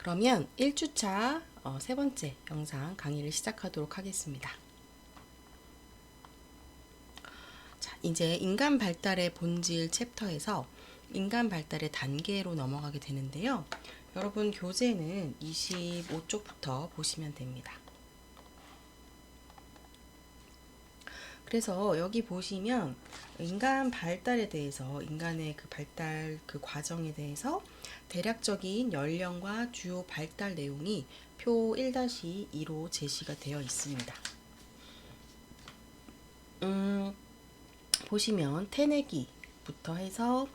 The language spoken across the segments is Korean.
그러면 1주차 세 번째 영상 강의를 시작하도록 하겠습니다. 자, 이제 인간 발달의 본질 챕터에서 인간 발달의 단계로 넘어가게 되는데요. 여러분 교재는 25쪽부터 보시면 됩니다. 그래서 여기 보시면 인간 발달에 대해서 인간의 그 발달 그 과정에 대해서 대략적인 연령과 주요 발달 내용이 표 1-2로 제시가 되어 있습니다. 보시면 태내기부터 해서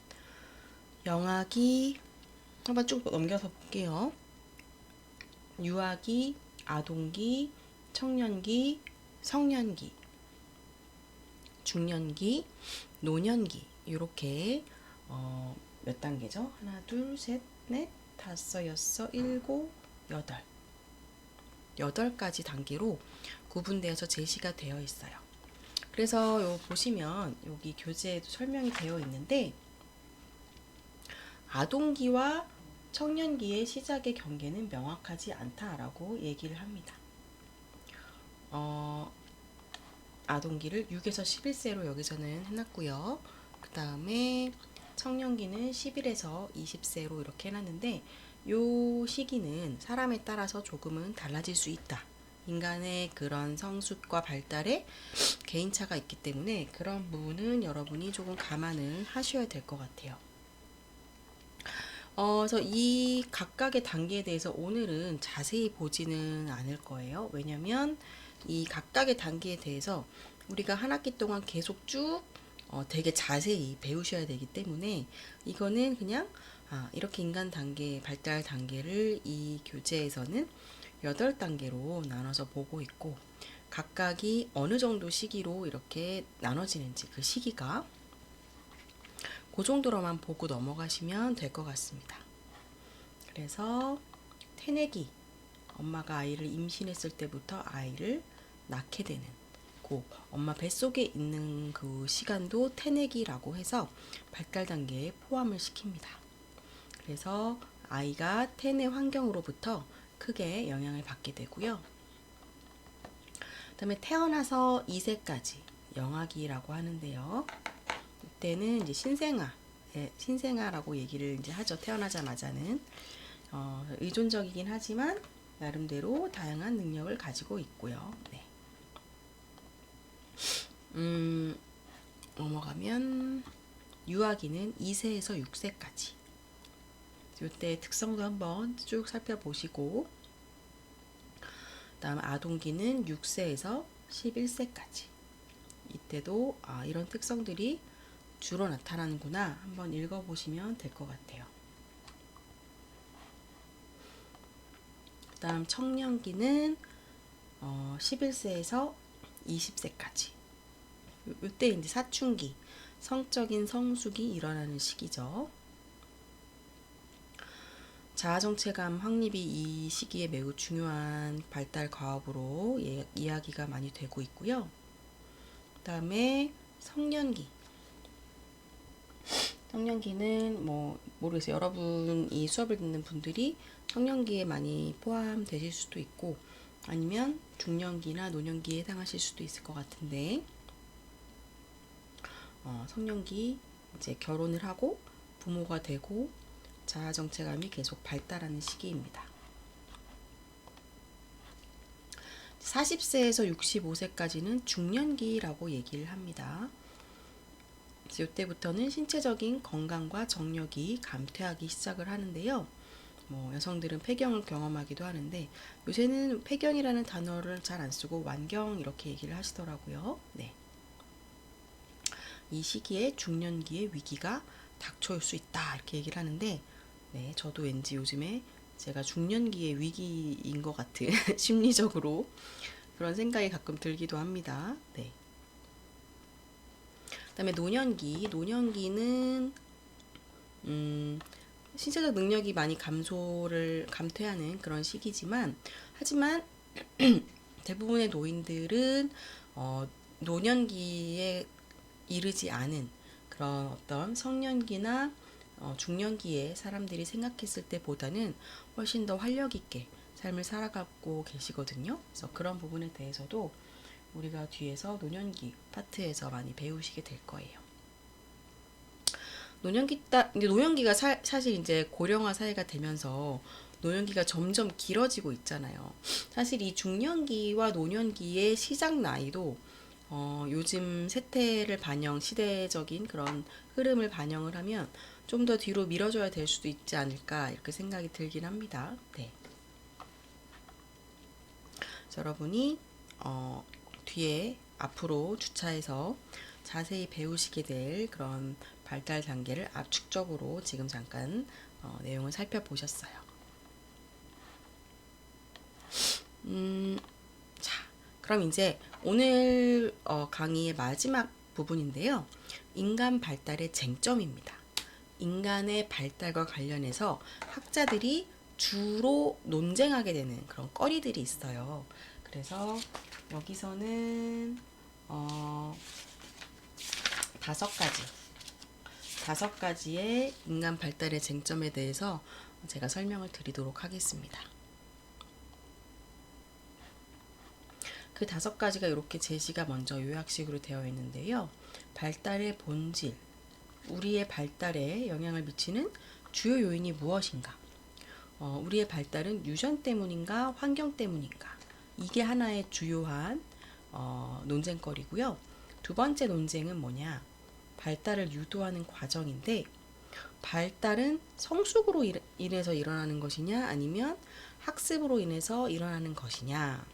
영아기 한번 쭉 넘겨서 볼게요. 유아기, 아동기, 청년기, 성년기, 중년기, 노년기 이렇게 몇 단계죠? 하나, 둘, 셋, 넷, 다섯, 여섯, 일곱, 여덟 8가지 단계로 구분되어서 제시가 되어 있어요. 그래서 요 보시면 여기 교재에도 설명이 되어 있는데 아동기와 청년기의 시작의 경계는 명확하지 않다라고 얘기를 합니다. 아동기를 6에서 11세로 여기서는 해놨고요. 그 다음에 청년기는 11에서 20세로 이렇게 해놨는데 요 시기는 사람에 따라서 조금은 달라질 수 있다. 인간의 그런 성숙과 발달에 개인차가 있기 때문에 그런 부분은 여러분이 조금 감안을 하셔야 될 것 같아요. 그래서 이 각각의 단계에 대해서 오늘은 자세히 보지는 않을 거예요. 왜냐면 이 각각의 단계에 대해서 우리가 한 학기 동안 계속 쭉 되게 자세히 배우셔야 되기 때문에 이거는 그냥 이렇게 인간 단계, 발달 단계를 이 교재에서는 8단계로 나눠서 보고 있고 각각이 어느 정도 시기로 이렇게 나눠지는지 그 시기가 그 정도로만 보고 넘어가시면 될 것 같습니다. 그래서 태내기, 엄마가 아이를 임신했을 때부터 아이를 낳게 되는 그 엄마 뱃속에 있는 그 시간도 태내기라고 해서 발달 단계에 포함을 시킵니다. 그래서 아이가 태내 환경으로부터 크게 영향을 받게 되고요. 그 다음에 태어나서 2세까지 영아기라고 하는데요. 이때는 이제 신생아라고 얘기를 이제 하죠. 태어나자마자는 의존적이긴 하지만 나름대로 다양한 능력을 가지고 있고요. 네. 넘어가면 유아기는 2세에서 6세까지. 이때 특성도 한번 쭉 살펴보시고, 그다음 아동기는 6세에서 11세까지. 이때도 이런 특성들이 주로 나타나는구나 한번 읽어보시면 될 것 같아요. 그 다음 청년기는 11세에서 20세까지. 이때 이제 사춘기, 성적인 성숙이 일어나는 시기죠. 자아정체감 확립이 이 시기에 매우 중요한 발달 과업으로 이야기가 많이 되고 있고요. 그 다음에 성년기. 성년기는 모르겠어요. 여러분 이 수업을 듣는 분들이 성년기에 많이 포함되실 수도 있고 아니면 중년기나 노년기에 해당하실 수도 있을 것 같은데 성년기 이제 결혼을 하고 부모가 되고 자아정체감이 계속 발달하는 시기입니다. 40세에서 65세까지는 중년기라고 얘기를 합니다. 그래서 이때부터는 신체적인 건강과 정력이 감퇴하기 시작을 하는데요. 여성들은 폐경을 경험하기도 하는데 요새는 폐경이라는 단어를 잘 안 쓰고 완경 이렇게 얘기를 하시더라고요. 네. 이 시기에 중년기의 위기가 닥쳐올 수 있다 이렇게 얘기를 하는데 네, 저도 왠지 요즘에 제가 중년기의 위기인 것 같은 심리적으로 그런 생각이 가끔 들기도 합니다. 네. 그다음에 노년기는 신체적 능력이 많이 감퇴하는 그런 시기지만 하지만 대부분의 노인들은 노년기에 이르지 않은 그런 어떤 성년기나 중년기에 사람들이 생각했을 때보다는 훨씬 더 활력 있게 삶을 살아가고 계시거든요. 그래서 그런 부분에 대해서도 우리가 뒤에서 노년기 파트에서 많이 배우시게 될 거예요. 노년기가 사실 이제 고령화 사회가 되면서 노년기가 점점 길어지고 있잖아요. 사실 이 중년기와 노년기의 시작 나이도 요즘 세태를 시대적인 그런 흐름을 반영을 하면 좀 더 뒤로 미뤄져야 될 수도 있지 않을까 이렇게 생각이 들긴 합니다. 네. 여러분이 뒤에 앞으로 주차해서 자세히 배우시게 될 그런 발달 단계를 압축적으로 지금 잠깐 내용을 살펴보셨어요. 자, 그럼 이제 오늘 강의의 마지막 부분인데요. 인간 발달의 쟁점입니다. 인간의 발달과 관련해서 학자들이 주로 논쟁하게 되는 그런 거리들이 있어요. 그래서 여기서는 다섯 가지의 인간 발달의 쟁점에 대해서 제가 설명을 드리도록 하겠습니다. 그 5가지가 이렇게 제시가 먼저 요약식으로 되어 있는데요. 발달의 본질, 우리의 발달에 영향을 미치는 주요 요인이 무엇인가? 우리의 발달은 유전 때문인가, 환경 때문인가? 이게 하나의 주요한 논쟁거리고요. 두 번째 논쟁은 뭐냐? 발달을 유도하는 과정인데, 발달은 성숙으로 인해서 일어나는 것이냐, 아니면 학습으로 인해서 일어나는 것이냐?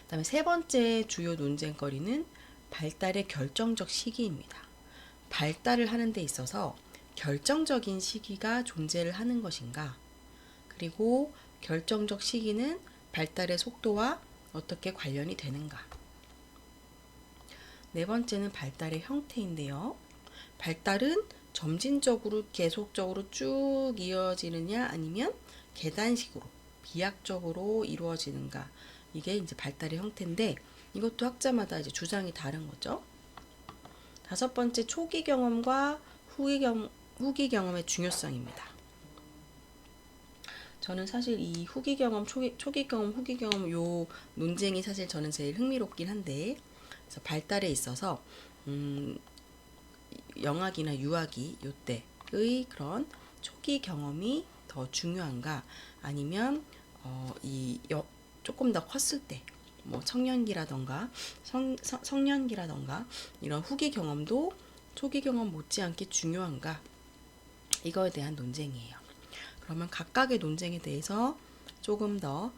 그다음에 세 번째 주요 논쟁거리는 발달의 결정적 시기입니다. 발달을 하는 데 있어서 결정적인 시기가 존재를 하는 것인가? 그리고 결정적 시기는 발달의 속도와 어떻게 관련이 되는가? 네 번째는 발달의 형태인데요. 발달은 점진적으로 계속적으로 쭉 이어지느냐 아니면 계단식으로 비약적으로 이루어지는가? 이게 이제 발달의 형태인데 이것도 학자마다 이제 주장이 다른 거죠. 5번째 초기 경험과 후기 경험의 중요성입니다. 저는 사실 이 후기 경험, 초기 경험, 후기 경험 요 논쟁이 사실 저는 제일 흥미롭긴 한데, 그래서 발달에 있어서 영아기나 유아기 요때의 그런 초기 경험이 더 중요한가, 아니면 조금 더 컸을 때, 뭐 청년기라던가 성년기라던가 이런 후기 경험도 초기 경험 못지않게 중요한가, 이거에 대한 논쟁이에요. 그러면 각각의 논쟁에 대해서 조금 더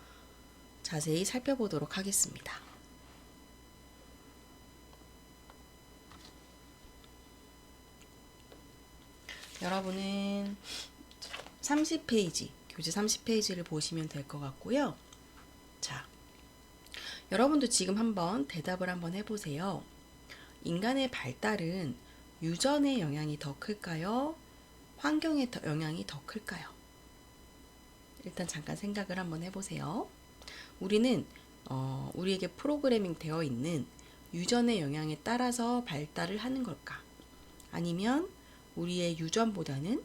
자세히 살펴보도록 하겠습니다. 여러분은 30페이지, 교재 30페이지를 보시면 될 것 같고요. 자, 여러분도 지금 한번 대답을 한번 해보세요. 인간의 발달은 유전의 영향이 더 클까요? 환경의 영향이 더 클까요? 일단 잠깐 생각을 한번 해보세요. 우리는 우리에게 프로그래밍 되어 있는 유전의 영향에 따라서 발달을 하는 걸까? 아니면 우리의 유전보다는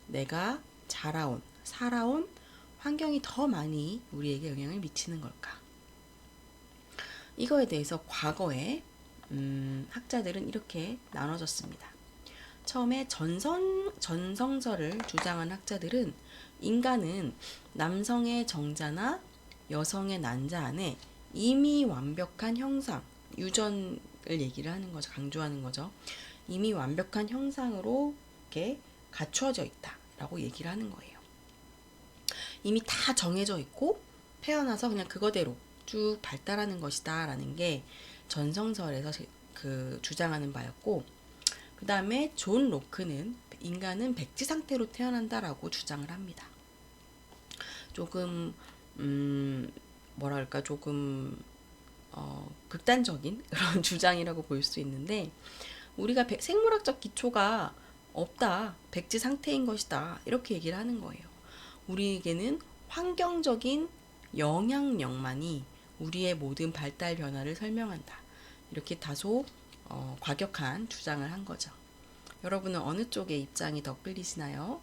내가 살아온 환경이 더 많이 우리에게 영향을 미치는 걸까? 이거에 대해서 과거에 학자들은 이렇게 나눠졌습니다. 처음에 전성설을 주장한 학자들은 인간은 남성의 정자나 여성의 난자 안에 이미 완벽한 형상, 유전을 얘기를 하는 거죠. 강조하는 거죠. 이미 완벽한 형상으로 이렇게 갖추어져 있다라고 얘기를 하는 거예요. 이미 다 정해져 있고 태어나서 그냥 그거대로 쭉 발달하는 것이다 라는 게 전성설에서 그 주장하는 바였고, 그 다음에 존 로크는 인간은 백지 상태로 태어난다라고 주장을 합니다. 조금 뭐랄까 조금 극단적인 그런 주장이라고 볼 수 있는데, 우리가 생물학적 기초가 없다, 백지 상태인 것이다, 이렇게 얘기를 하는 거예요. 우리에게는 환경적인 영향력만이 우리의 모든 발달 변화를 설명한다, 이렇게 다소 과격한 주장을 한 거죠. 여러분은 어느 쪽의 입장이 더 끌리시나요?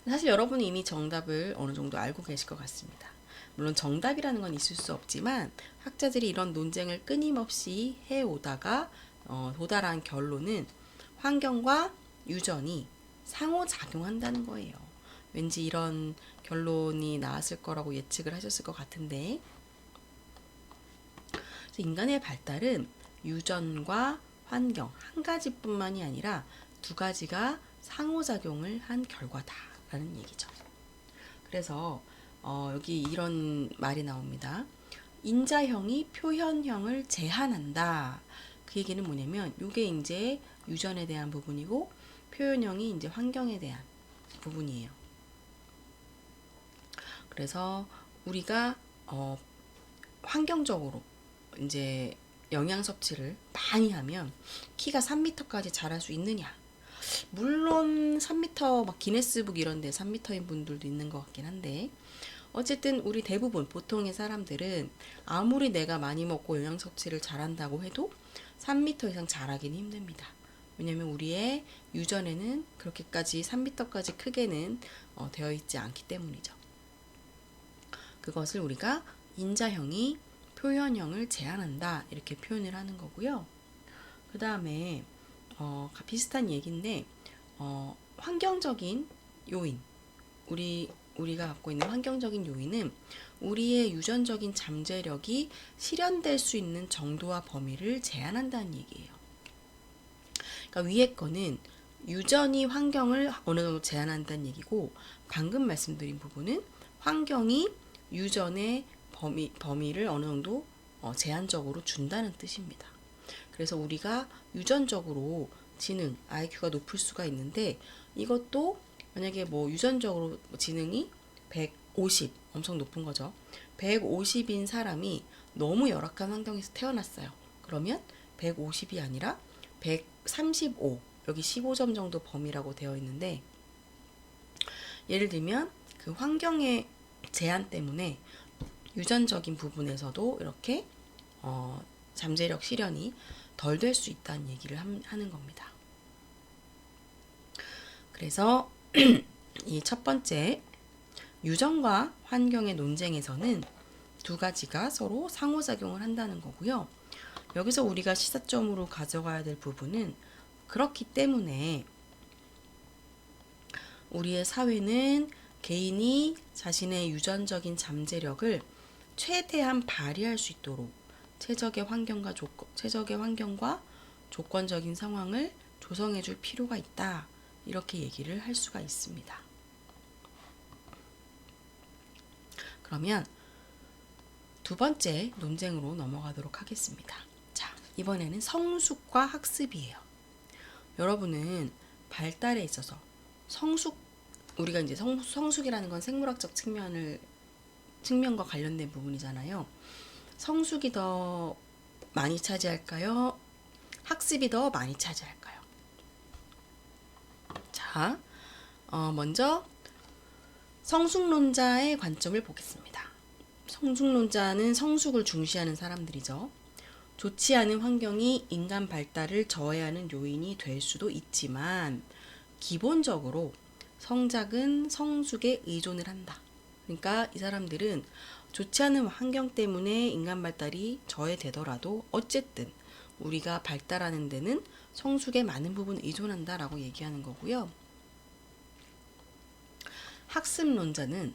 사실 여러분은 이미 정답을 어느 정도 알고 계실 것 같습니다. 물론 정답이라는 건 있을 수 없지만 학자들이 이런 논쟁을 끊임없이 해오다가 도달한 결론은 환경과 유전이 상호작용한다는 거예요. 왠지 이런 결론이 나왔을 거라고 예측을 하셨을 것 같은데, 인간의 발달은 유전과 환경 한 가지뿐만이 아니라 두 가지가 상호작용을 한 결과다라는 얘기죠. 그래서 여기 이런 말이 나옵니다. 인자형이 표현형을 제한한다. 그 얘기는 뭐냐면 이게 이제 유전에 대한 부분이고 표현형이 이제 환경에 대한 부분이에요. 그래서 우리가 환경적으로 이제 영양 섭취를 많이 하면 키가 3m까지 자랄 수 있느냐? 물론 3m 막 기네스북 이런 데 3m인 분들도 있는 것 같긴 한데, 어쨌든 우리 대부분 보통의 사람들은 아무리 내가 많이 먹고 영양 섭취를 잘한다고 해도 3m 이상 자라기는 힘듭니다. 왜냐면 우리의 유전에는 그렇게까지 3m까지 크게는 되어 있지 않기 때문이죠. 그것을 우리가 인자형이 표현형을 제한한다 이렇게 표현을 하는 거고요. 그 다음에 비슷한 얘기인데 환경적인 요인, 우리가 갖고 있는 환경적인 요인은 우리의 유전적인 잠재력이 실현될 수 있는 정도와 범위를 제한한다는 얘기예요. 그러니까 위에 거는 유전이 환경을 어느 정도 제한한다는 얘기고, 방금 말씀드린 부분은 환경이 유전의 범위를 어느 정도 제한적으로 준다는 뜻입니다. 그래서 우리가 유전적으로 지능, IQ가 높을 수가 있는데, 이것도 만약에 뭐 유전적으로 지능이 150, 엄청 높은 거죠. 150인 사람이 너무 열악한 환경에서 태어났어요. 그러면 150이 아니라 135, 여기 15점 정도 범위라고 되어 있는데, 예를 들면 그 환경의 제한 때문에 유전적인 부분에서도 이렇게 잠재력 실현이 덜 될 수 있다는 얘기를 하는 겁니다. 그래서 이 첫 번째 유전과 환경의 논쟁에서는 두 가지가 서로 상호작용을 한다는 거고요. 여기서 우리가 시사점으로 가져가야 될 부분은, 그렇기 때문에 우리의 사회는 개인이 자신의 유전적인 잠재력을 최대한 발휘할 수 있도록 최적의 환경과 조건적인 상황을 조성해 줄 필요가 있다. 이렇게 얘기를 할 수가 있습니다. 그러면 두 번째 논쟁으로 넘어가도록 하겠습니다. 자, 이번에는 성숙과 학습이에요. 여러분은 발달에 있어서 우리가 이제 성숙이라는 건 생물학적 측면과 관련된 부분이잖아요. 성숙이 더 많이 차지할까요? 학습이 더 많이 차지할까요? 자, 먼저 성숙론자의 관점을 보겠습니다. 성숙론자는 성숙을 중시하는 사람들이죠. 좋지 않은 환경이 인간 발달을 저해하는 요인이 될 수도 있지만 기본적으로 성작은 성숙에 의존을 한다. 그러니까 이 사람들은 좋지 않은 환경 때문에 인간 발달이 저해되더라도 어쨌든 우리가 발달하는 데는 성숙의 많은 부분 의존한다라고 얘기하는 거고요. 학습론자는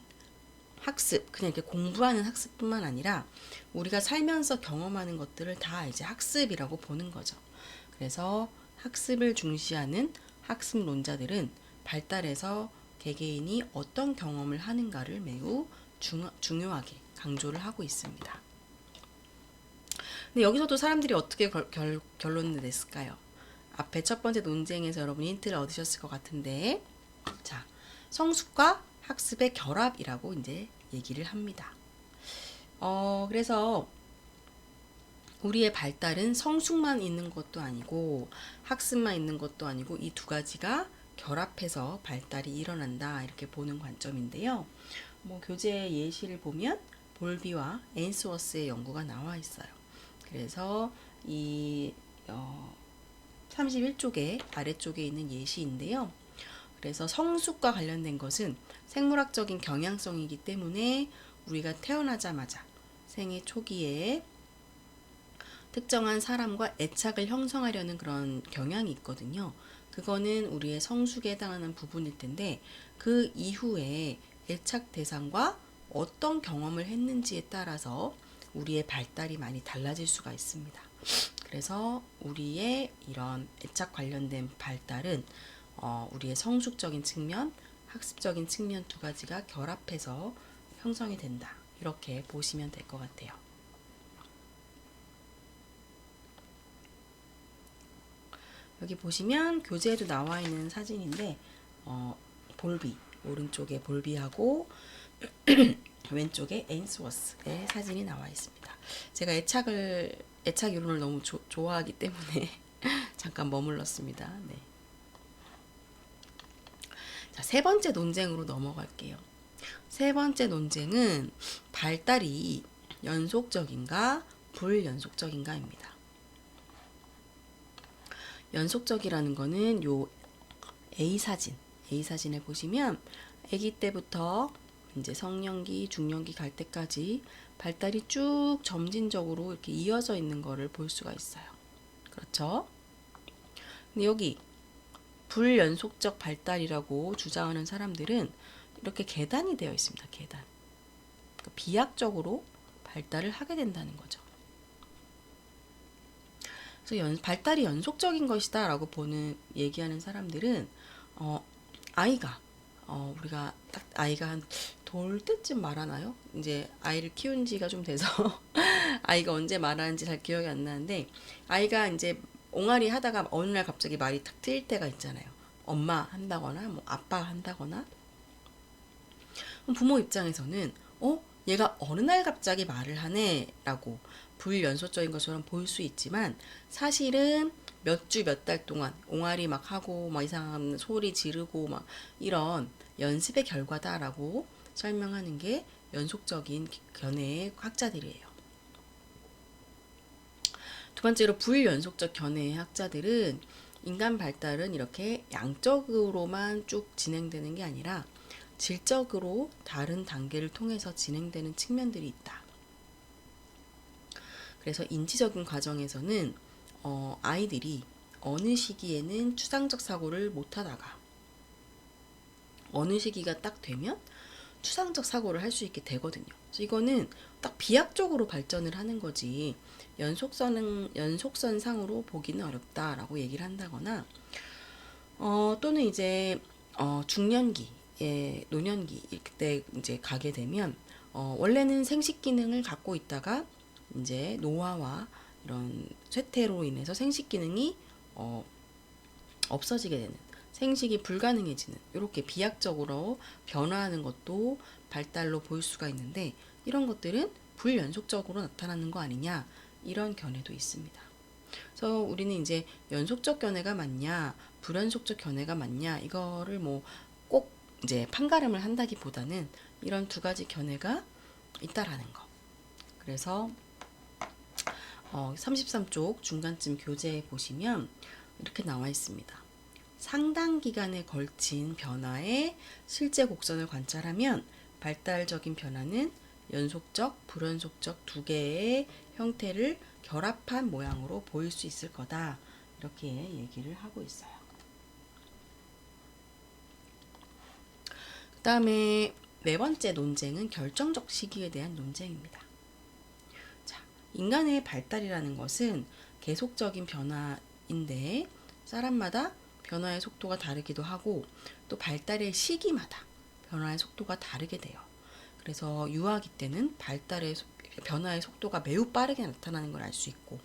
그냥 이렇게 공부하는 학습뿐만 아니라 우리가 살면서 경험하는 것들을 다 이제 학습이라고 보는 거죠. 그래서 학습을 중시하는 학습론자들은 발달에서 개개인이 어떤 경험을 하는가를 매우 중요하게 강조를 하고 있습니다. 근데 여기서도 사람들이 어떻게 결론을 냈을까요? 앞에 첫 번째 논쟁에서 여러분이 힌트를 얻으셨을 것 같은데, 자, 성숙과 학습의 결합이라고 이제 얘기를 합니다. 그래서 우리의 발달은 성숙만 있는 것도 아니고 학습만 있는 것도 아니고 이 두 가지가 결합해서 발달이 일어난다 이렇게 보는 관점인데요. 뭐 교재 예시를 보면 볼비와 앤스워스의 연구가 나와 있어요. 그래서 이 31쪽에 아래쪽에 있는 예시인데요. 그래서 성숙과 관련된 것은 생물학적인 경향성이기 때문에 우리가 태어나자마자 생애 초기에 특정한 사람과 애착을 형성하려는 그런 경향이 있거든요. 그거는 우리의 성숙에 해당하는 부분일 텐데 그 이후에 애착 대상과 어떤 경험을 했는지에 따라서 우리의 발달이 많이 달라질 수가 있습니다. 그래서 우리의 이런 애착 관련된 발달은 우리의 성숙적인 측면, 학습적인 측면 두 가지가 결합해서 형성이 된다. 이렇게 보시면 될 것 같아요. 여기 보시면 교재에도 나와 있는 사진인데 볼비, 오른쪽에 볼비하고 왼쪽에 에인스워스의 사진이 나와 있습니다. 제가 애착 이론을 너무 좋아하기 때문에 잠깐 머물렀습니다. 네. 자, 세 번째 논쟁으로 넘어갈게요. 세 번째 논쟁은 발달이 연속적인가 불연속적인가입니다. 연속적이라는 거는 요 A 사진을 보시면 아기 때부터 이제 성년기, 중년기 갈 때까지 발달이 쭉 점진적으로 이렇게 이어져 있는 거를 볼 수가 있어요. 그렇죠? 근데 여기 불연속적 발달이라고 주장하는 사람들은 이렇게 계단이 되어 있습니다. 계단. 그러니까 비약적으로 발달을 하게 된다는 거죠. 그래서 발달이 연속적인 것이다 라고 얘기하는 사람들은 아이가 우리가 딱 아이가 한 돌 때쯤 말하나요? 이제 아이를 키운 지가 좀 돼서 아이가 언제 말하는지 잘 기억이 안 나는데 아이가 이제 옹알이 하다가 어느 날 갑자기 말이 탁 트일 때가 있잖아요. 엄마 한다거나 뭐 아빠 한다거나 부모 입장에서는 얘가 어느 날 갑자기 말을 하네 라고 불연속적인 것처럼 보일 수 있지만 사실은 몇 주 몇 달 동안 옹알이 막 하고 막 이상한 소리 지르고 막 이런 연습의 결과다라고 설명하는 게 연속적인 견해의 학자들이에요. 두 번째로 불연속적 견해의 학자들은 인간 발달은 이렇게 양적으로만 쭉 진행되는 게 아니라 질적으로 다른 단계를 통해서 진행되는 측면들이 있다. 그래서 인지적인 과정에서는 아이들이 어느 시기에는 추상적 사고를 못하다가 어느 시기가 딱 되면 추상적 사고를 할 수 있게 되거든요. 그래서 이거는 딱 비약적으로 발전을 하는 거지 연속선상으로 보기는 어렵다라고 얘기를 한다거나 또는 이제 중년기, 노년기 이때 이제 가게 되면 원래는 생식 기능을 갖고 있다가 이제 노화와 이런 쇠퇴로 인해서 생식 기능이 없어지게 되는 생식이 불가능해지는 이렇게 비약적으로 변화하는 것도 발달로 보일 수가 있는데 이런 것들은 불연속적으로 나타나는 거 아니냐 이런 견해도 있습니다. 그래서 우리는 이제 연속적 견해가 맞냐 불연속적 견해가 맞냐 이거를 뭐 꼭 이제 판가름을 한다기보다는 이런 두 가지 견해가 있다라는 거. 그래서 33쪽 중간쯤 교재에 보시면 이렇게 나와 있습니다. 상당 기간에 걸친 변화의 실제 곡선을 관찰하면 발달적인 변화는 연속적, 불연속적 두 개의 형태를 결합한 모양으로 보일 수 있을 거다. 이렇게 얘기를 하고 있어요. 그 다음에 네 번째 논쟁은 결정적 시기에 대한 논쟁입니다. 자, 인간의 발달이라는 것은 계속적인 변화인데 사람마다 변화의 속도가 다르기도 하고 또 발달의 시기마다 변화의 속도가 다르게 돼요. 그래서 유아기 때는 변화의 속도가 매우 빠르게 나타나는 걸 알 수 있고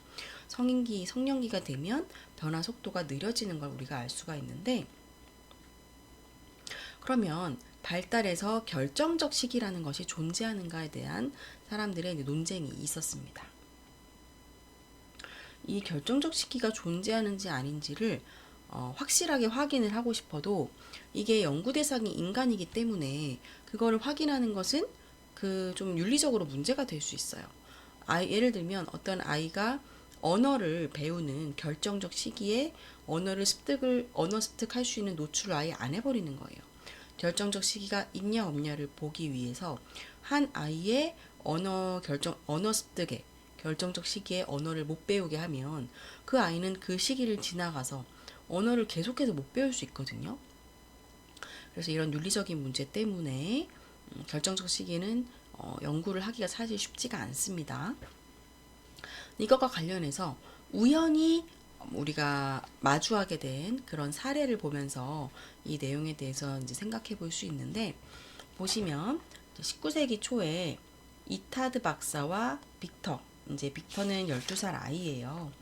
성년기가 되면 변화 속도가 느려지는 걸 우리가 알 수가 있는데 그러면 발달에서 결정적 시기라는 것이 존재하는가에 대한 사람들의 논쟁이 있었습니다. 이 결정적 시기가 존재하는지 아닌지를 확실하게 확인을 하고 싶어도 이게 연구 대상이 인간이기 때문에 그거를 확인하는 것은 좀 윤리적으로 문제가 될 수 있어요. 예를 들면 어떤 아이가 언어를 배우는 결정적 시기에 언어 습득할 수 있는 노출을 아예 안 해버리는 거예요. 결정적 시기가 있냐 없냐를 보기 위해서 한 아이의 언어 습득에 결정적 시기에 언어를 못 배우게 하면 그 아이는 그 시기를 지나가서 언어를 계속해서 못 배울 수 있거든요. 그래서 이런 윤리적인 문제 때문에 결정적 시기는 연구를 하기가 사실 쉽지가 않습니다. 이것과 관련해서 우연히 우리가 마주하게 된 그런 사례를 보면서 이 내용에 대해서 이제 생각해 볼 수 있는데, 보시면 19세기 초에 이타드 박사와 빅터, 이제 빅터는 12살 아이예요.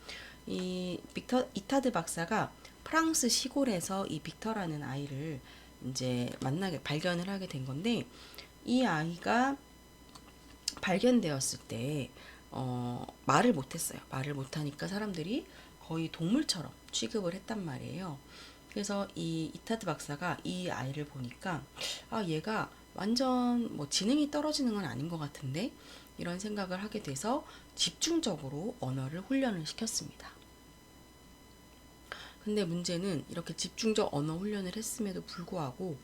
이타드 박사가 프랑스 시골에서 이 빅터라는 아이를 이제 발견을 하게 된 건데, 이 아이가 발견되었을 때 말을 못했어요. 말을 못하니까 사람들이 거의 동물처럼 취급을 했단 말이에요. 그래서 이 이타드 박사가 이 아이를 보니까 얘가 완전 뭐 지능이 떨어지는 건 아닌 것 같은데, 이런 생각을 하게 돼서 집중적으로 언어를 훈련을 시켰습니다. 근데 문제는 이렇게 집중적 언어 훈련을 했음에도 불구하고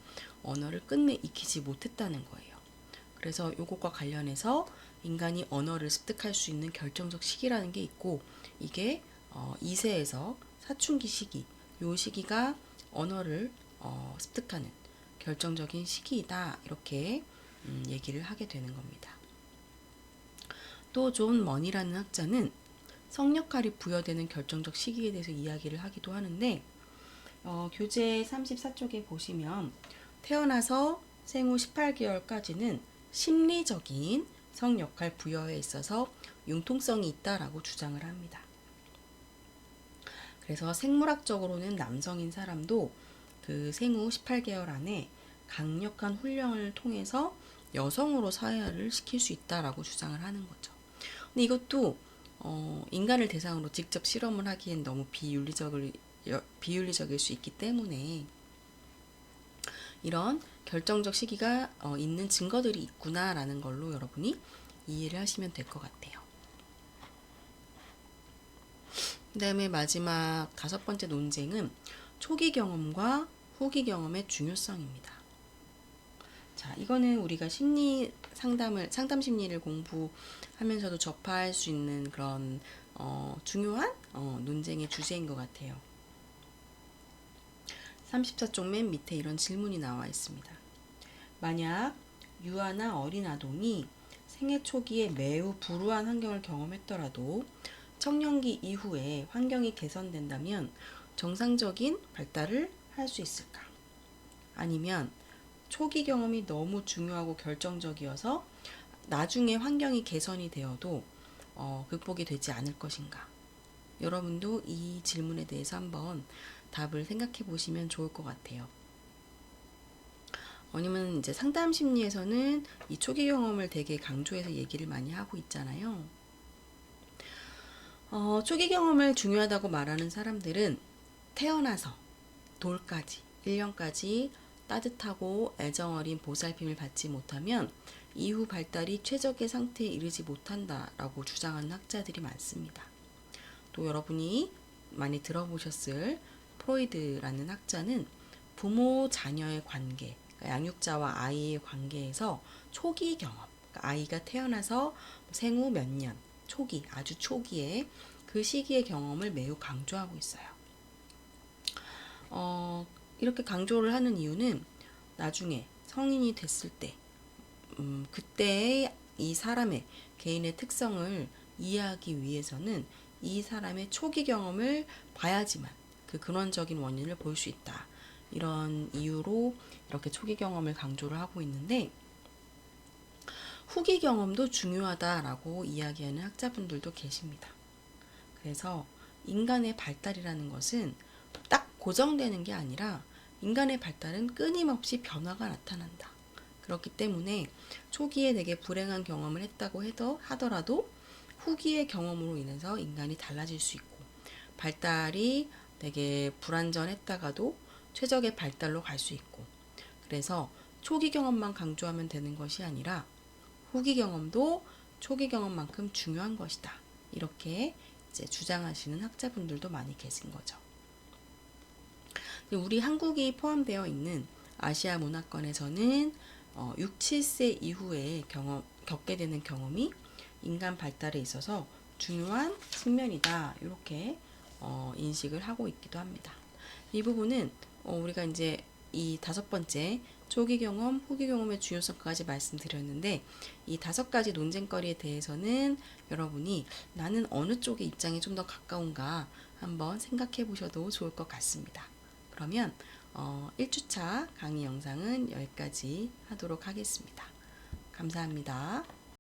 언어를 끝내 익히지 못했다는 거예요. 그래서 이것과 관련해서 인간이 언어를 습득할 수 있는 결정적 시기라는 게 있고, 이게 2세에서 사춘기 시기, 요 시기가 언어를 습득하는 결정적인 시기이다, 이렇게 얘기를 하게 되는 겁니다. 또 존 머니라는 학자는 성역할이 부여되는 결정적 시기에 대해서 이야기를 하기도 하는데, 교재 34쪽에 보시면 태어나서 생후 18개월까지는 심리적인 성역할 부여에 있어서 융통성이 있다라고 주장을 합니다. 그래서 생물학적으로는 남성인 사람도 그 생후 18개월 안에 강력한 훈련을 통해서 여성으로 사회화를 시킬 수 있다라고 주장을 하는 거죠. 근데 이것도 인간을 대상으로 직접 실험을 하기엔 너무 비윤리적일 수 있기 때문에 이런 결정적 시기가 있는 증거들이 있구나라는 걸로 여러분이 이해를 하시면 될 것 같아요. 그 다음에 마지막 5번째 논쟁은 초기 경험과 후기 경험의 중요성입니다. 자, 이거는 우리가 상담 심리를 공부하면서도 접할 수 있는 그런 중요한 논쟁의 주제인 것 같아요. 34쪽 맨 밑에 이런 질문이 나와 있습니다. 만약 유아나 어린 아동이 생애 초기에 매우 불우한 환경을 경험했더라도 청년기 이후에 환경이 개선된다면 정상적인 발달을 할 수 있을까? 아니면 초기 경험이 너무 중요하고 결정적이어서 나중에 환경이 개선이 되어도 극복이 되지 않을 것인가? 여러분도 이 질문에 대해서 한번 답을 생각해 보시면 좋을 것 같아요. 아니면 이제 상담 심리에서는 이 초기 경험을 되게 강조해서 얘기를 많이 하고 있잖아요. 초기 경험을 중요하다고 말하는 사람들은 태어나서 돌까지, 1년까지 따뜻하고 애정어린 보살핌을 받지 못하면 이후 발달이 최적의 상태에 이르지 못한다라고 주장하는 학자들이 많습니다. 또 여러분이 많이 들어보셨을 프로이드라는 학자는 부모 자녀의 관계, 양육자와 아이의 관계에서 초기 경험, 아이가 태어나서 생후 몇 년, 초기, 아주 초기에 그 시기의 경험을 매우 강조하고 있어요. 이렇게 강조를 하는 이유는 나중에 성인이 됐을 때, 그때의 이 사람의 개인의 특성을 이해하기 위해서는 이 사람의 초기 경험을 봐야지만 그 근원적인 원인을 볼 수 있다. 이런 이유로 이렇게 초기 경험을 강조를 하고 있는데, 후기 경험도 중요하다라고 이야기하는 학자분들도 계십니다. 그래서 인간의 발달이라는 것은 딱 고정되는 게 아니라 인간의 발달은 끊임없이 변화가 나타난다. 그렇기 때문에 초기에 되게 불행한 경험을 했다고 하더라도 후기의 경험으로 인해서 인간이 달라질 수 있고, 발달이 되게 불완전했다가도 최적의 발달로 갈 수 있고, 그래서 초기 경험만 강조하면 되는 것이 아니라 후기 경험도 초기 경험만큼 중요한 것이다. 이렇게 이제 주장하시는 학자분들도 많이 계신 거죠. 우리 한국이 포함되어 있는 아시아 문화권에서는 6, 7세 이후에 겪게 되는 경험이 인간 발달에 있어서 중요한 측면이다. 이렇게 인식을 하고 있기도 합니다. 이 부분은 우리가 이제 이 5번째 초기 경험, 후기 경험의 중요성까지 말씀드렸는데 이 5가지 논쟁거리에 대해서는 여러분이 나는 어느 쪽의 입장이 좀 더 가까운가 한번 생각해 보셔도 좋을 것 같습니다. 그러면 1주차 강의 영상은 여기까지 하도록 하겠습니다. 감사합니다.